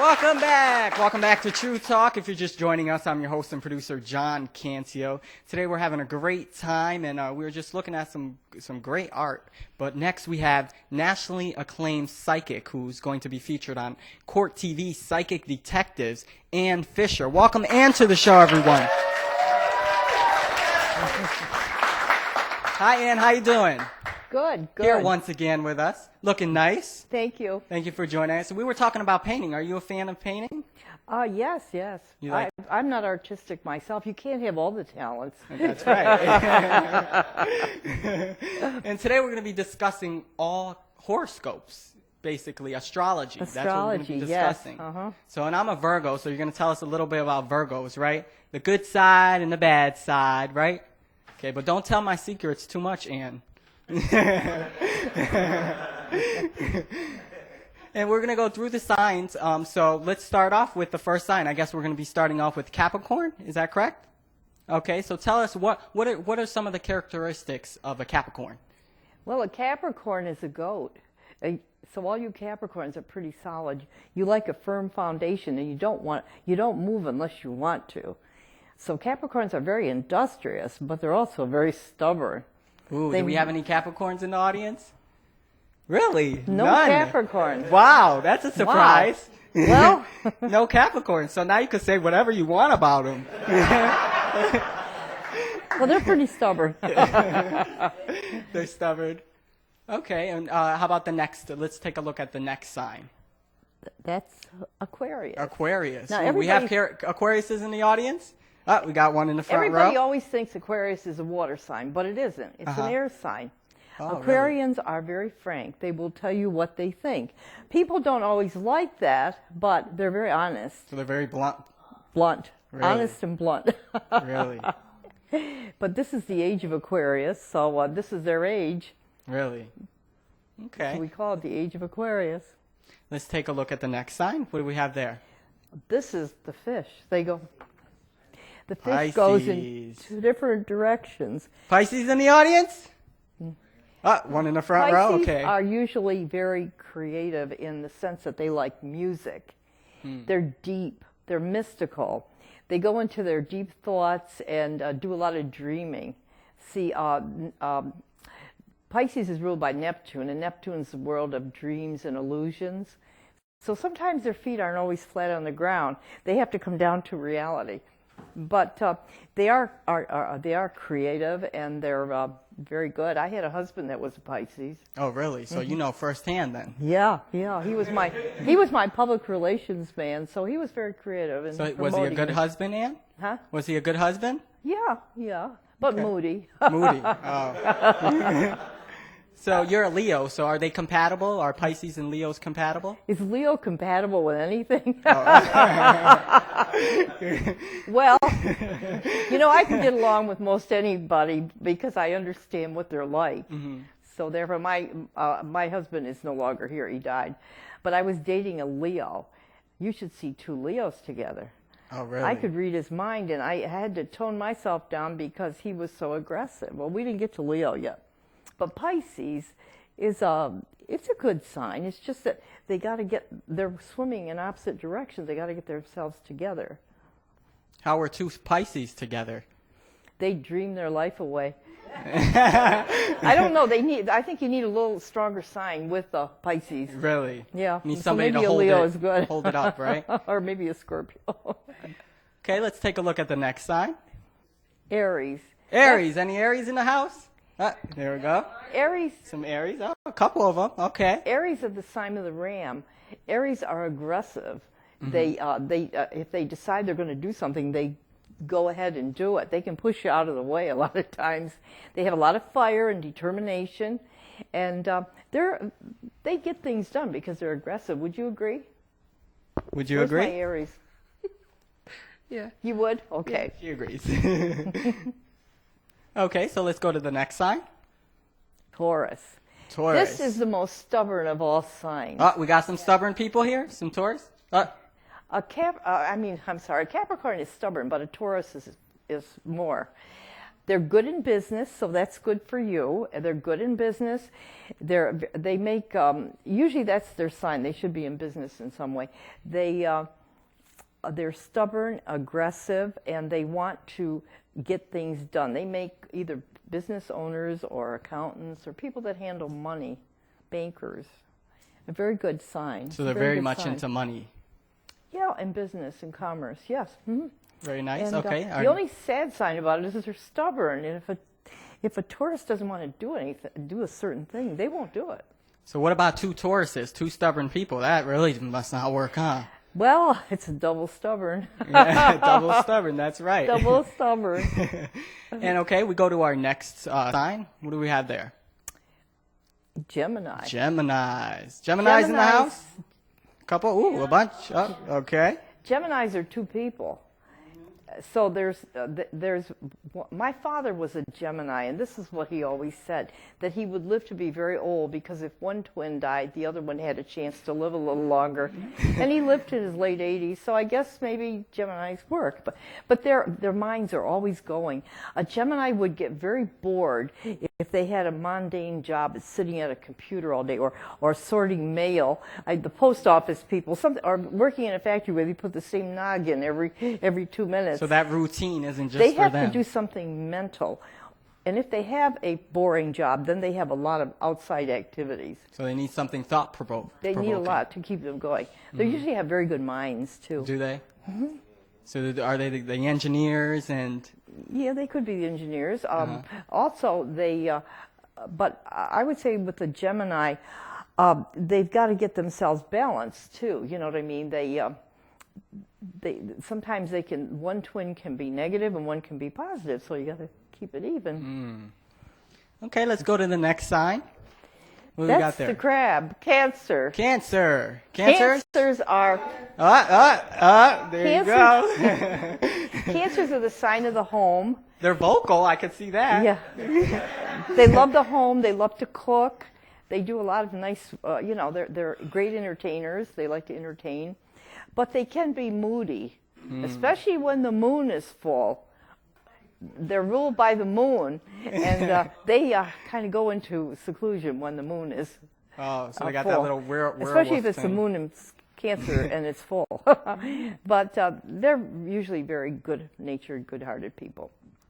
Welcome back. Welcome back to Truth Talk. If you're just joining us, I'm your host and producer, John Cancio. Today we're having a great time, and we were just looking at some great art. But next we have nationally acclaimed psychic who's going to be featured on Court TV, Psychic Detectives, Ann Fisher. Welcome, Ann, to the show, everyone. Hi, Ann. How you doing? Good. Here once again with us. Looking nice. Thank you. Thank you for joining us. We were talking about painting. Are you a fan of painting? Yes. You like- I'm not artistic myself. You can't have all the talents. That's right. And today we're going to be discussing all horoscopes, basically astrology. That's what we're going to be discussing. Yes. Uh-huh. So, and I'm a Virgo, so you're going to tell us a little bit about Virgos, right? The good side and the bad side, right? Okay, but don't tell my secrets too much, Ann. And we're going to go through the signs. So let's start off with the first sign. I guess we're going to be starting off with Capricorn. Is that correct? Okay, so tell us what are some of the characteristics of a Capricorn? Well, a Capricorn is a goat. So all you Capricorns are pretty solid. You like a firm foundation, and you don't move unless you want to. So Capricorns are very industrious, but they're also very stubborn. Ooh, do we have any Capricorns in the audience? Really? No None. Capricorns. Wow, that's a surprise. Wow. Well, no Capricorns. So now you can say whatever you want about them. well, they're pretty stubborn. They're stubborn. Okay, and how about the next? Let's take a look at the next sign. That's Aquarius. Aquarius. Now, Ooh, we have Aquariuses in the audience? Oh, we got one in the front Everybody row. always thinks Aquarius is a water sign, but it isn't. It's an air sign. Oh, Aquarians are very frank. They will tell you what they think. People don't always like that, but they're very honest. So they're very blunt. Blunt. Really? Honest and blunt. Really? But this is the age of Aquarius, so this is their age. Really? Okay. So we call it the age of Aquarius. Let's take a look at the next sign. What do we have there? This is the fish. The fish goes in two different directions. Pisces in the audience? One in the front row? Pisces Okay. are usually very creative in the sense that they like music. They're deep. They're mystical. They go into their deep thoughts and do a lot of dreaming. See, Pisces is ruled by Neptune, and Neptune's the world of dreams and illusions. So sometimes their feet aren't always flat on the ground. They have to come down to reality. But they are creative, and they're very good. I had a husband that was a Pisces. Oh, really? So you know firsthand then? Yeah. He was my public relations man, so he was very creative. And So was he a good husband, Ann? Huh? Was he a good husband? Yeah. But Okay. moody. Moody. Oh. So you're a Leo. So are they compatible? Are Pisces and Leos compatible? Is Leo compatible with anything? Oh. Well, I can get along with most anybody because I understand what they're like. Mm-hmm. So therefore, my husband is no longer here. He died. But I was dating a Leo. You should see two Leos together. Oh, really? I could read his mind, and I had to tone myself down because he was so aggressive. Well, we didn't get to Leo yet. But Pisces it's a good sign. It's just that they're swimming in opposite directions. They got to get themselves together. How are two Pisces together? They dream their life away. I don't know. I think you need a little stronger sign with the Pisces. Really? Yeah. You need So somebody maybe to a hold Leo it, is good. hold it up, right? Or maybe a Scorpio. Okay, let's take a look at the next sign. Aries. Aries. Any Aries in the house? There we go. Aries. Some Aries. Oh, a couple of them. Okay. Aries are the sign of the ram. Aries are aggressive. Mm-hmm. If they decide they're going to do something, they go ahead and do it. They can push you out of the way a lot of times. They have a lot of fire and determination, and they get things done because they're aggressive. Would you agree? Would you Where's agree? my Aries? Yeah. You would? Okay. Yeah, she agrees. Okay, so let's go to the next sign. Taurus. Taurus. This is the most stubborn of all signs. Oh, we got some stubborn people here. Some Taurus. A Capricorn is stubborn, but a Taurus is more. They're good in business, so that's good for you. They're good in business. They make usually that's their sign. They should be in business in some way. They're stubborn, aggressive, and they want to get things done. They make either business owners or accountants or people that handle money, bankers. A very good sign. So they're very much into money. Yeah, and business and commerce, yes. Mm-hmm. Very nice. And, Okay. The only sad sign about it is they're stubborn, and if a tourist doesn't want to do a certain thing, they won't do it. So what about two Tauruses, two stubborn people? That really must not work, huh? Well, it's a double stubborn. Yeah, double stubborn. That's right. Double stubborn. And okay, we go to our next sign. What do we have there? Gemini. Geminis. Geminis in the house? Couple? Ooh, a bunch. Oh, okay. Geminis are two people. So there's my father was a Gemini, and this is what he always said, that he would live to be very old because if one twin died, the other one had a chance to live a little longer. And he lived in his late 80s, so I guess maybe Geminis work. But their minds are always going. A Gemini would get very bored if they had a mundane job sitting at a computer all day or sorting mail. The post office people, or working in a factory where they put the same noggin every 2 minutes. So that routine isn't just they for them. have to do something mental. And if they have a boring job, then they have a lot of outside activities. So they need something thought-provoking. They need a lot to keep them going. They usually have very good minds, too. Do they? Mm-hmm. So are they the engineers and... Yeah, they could be the engineers. Also, but I would say with the Gemini, they've got to get themselves balanced, too. You know what I mean? Sometimes one twin can be negative and one can be positive, so you got to keep it even. Okay, let's go to the next sign. What That's we got there? the crab, Cancer. Cancer. Cancers are there you go. Cancers are the sign of the home. They're vocal, I can see that. Yeah, they love the home. They love to cook. They do a lot of nice. They're great entertainers. They like to entertain. But they can be moody, especially when the moon is full. They're ruled by the moon, and they kind of go into seclusion when the moon is Oh, so they got full. that little werewolf Especially if it's thing. the moon in Cancer and it's full. But they're usually very good-natured, good-hearted people.